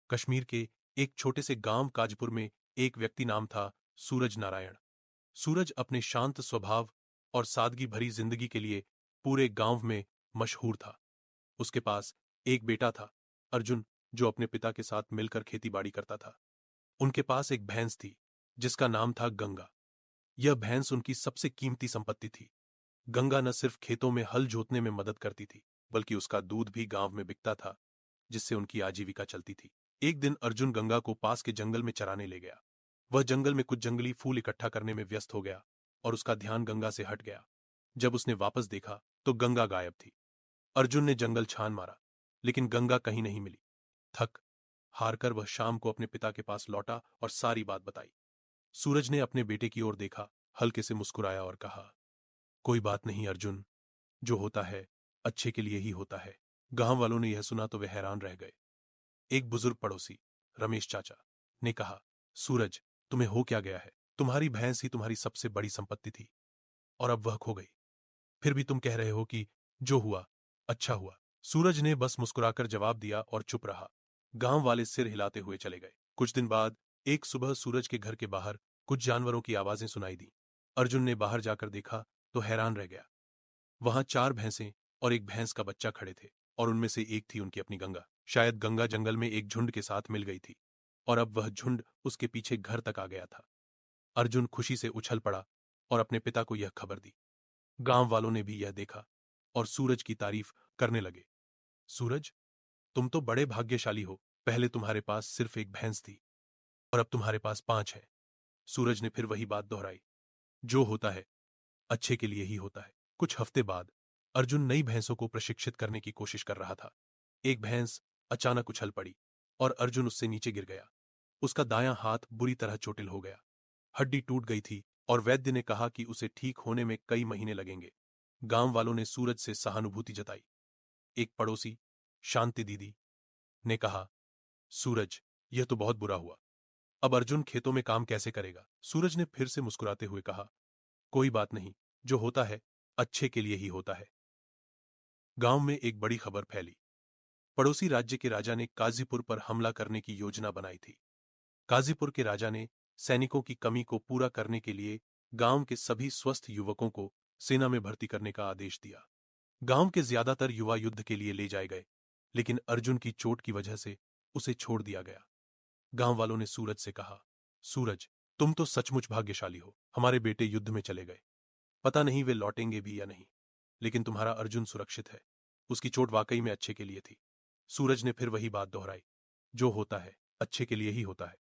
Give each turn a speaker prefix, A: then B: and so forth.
A: कश्मीर के एक छोटे से गांव काजपुर में एक व्यक्ति नाम था सूरज नारायण। सूरज अपने शांत स्वभाव और सादगी भरी जिंदगी के लिए पूरे गांव में मशहूर था। उसके पास एक बेटा था, अर्जुन, जो अपने पिता के साथ मिलकर खेतीबाड़ी करता था। उनके पास एक भैंस थी जिसका नाम था गंगा। यह भैंस उनकी सबसे कीमती संपत्ति थी। गंगा न सिर्फ खेतों में हल जोतने में मदद करती थी, बल्कि उसका दूध भी गांव में बिकता था, जिससे उनकी आजीविका चलती थी। एक दिन अर्जुन गंगा को पास के जंगल में चराने ले गया। वह जंगल में कुछ जंगली फूल इकट्ठा करने में व्यस्त हो गया और उसका ध्यान गंगा से हट गया। जब उसने वापस देखा तो गंगा गायब थी। अर्जुन ने जंगल छान मारा, लेकिन गंगा कहीं नहीं मिली। थक हारकर वह शाम को अपने पिता के पास लौटा और सारी बात बताई। सूरज ने अपने बेटे की ओर देखा, हल्के से मुस्कुराया और कहा, कोई बात नहीं अर्जुन, जो होता है अच्छे के लिए ही होता है। गांव वालों ने यह सुना तो वे हैरान रह गए। एक बुजुर्ग पड़ोसी, रमेश चाचा, ने कहा, सूरज, तुम्हें हो क्या गया है? तुम्हारी भैंस ही तुम्हारी सबसे बड़ी संपत्ति थी और अब वह खो गई। फिर भी तुम कह रहे हो कि जो हुआ अच्छा हुआ। सूरज ने बस मुस्कुराकर जवाब दिया और चुप रहा। गांव वाले सिर हिलाते हुए चले गए। कुछ दिन बाद एक सुबह सूरज के घर के बाहर कुछ जानवरों की आवाजें सुनाई दी। अर्जुन ने बाहर जाकर देखा तो हैरान रह गया। वहां 4 भैंसें और एक भैंस का बच्चा खड़े थे, और उनमें से एक थी उनकी अपनी गंगा। शायद गंगा जंगल में एक झुंड के साथ मिल गई थी और अब वह झुंड उसके पीछे घर तक आ गया था। अर्जुन खुशी से उछल पड़ा और अपने पिता को यह खबर दी। गांव वालों ने भी यह देखा और सूरज की तारीफ करने लगे। सूरज, तुम तो बड़े भाग्यशाली हो। पहले तुम्हारे पास सिर्फ एक भैंस थी और अब तुम्हारे पास 5 है। सूरज ने फिर वही बात दोहराई, जो होता है अच्छे के लिए ही होता है। कुछ हफ्ते बाद अर्जुन नई भैंसों को प्रशिक्षित करने की कोशिश कर रहा था। एक भैंस अचानक उछल पड़ी और अर्जुन उससे नीचे गिर गया। उसका दायां हाथ बुरी तरह चोटिल हो गया। हड्डी टूट गई थी और वैद्य ने कहा कि उसे ठीक होने में कई महीने लगेंगे। गांव वालों ने सूरज से सहानुभूति जताई। एक पड़ोसी, शांति दीदी, ने कहा, सूरज, यह तो बहुत बुरा हुआ। अब अर्जुन खेतों में काम कैसे करेगा? सूरज ने फिर से मुस्कुराते हुए कहा, कोई बात नहीं, जो होता है अच्छे के लिए ही होता है। गांव में एक बड़ी खबर फैली। पड़ोसी राज्य के राजा ने काजीपुर पर हमला करने की योजना बनाई थी। काजीपुर के राजा ने सैनिकों की कमी को पूरा करने के लिए गांव के सभी स्वस्थ युवकों को सेना में भर्ती करने का आदेश दिया। गांव के ज्यादातर युवा युद्ध के लिए ले जाए गए, लेकिन अर्जुन की चोट की वजह से उसे छोड़ दिया गया। गांव वालों ने सूरज से कहा, सूरज, तुम तो सचमुच भाग्यशाली हो। हमारे बेटे युद्ध में चले गए, पता नहीं वे लौटेंगे भी या नहीं, लेकिन तुम्हारा अर्जुन सुरक्षित है। उसकी चोट वाकई में अच्छे के लिए थी। सूरज ने फिर वही बात दोहराई, जो होता है अच्छे के लिए ही होता है।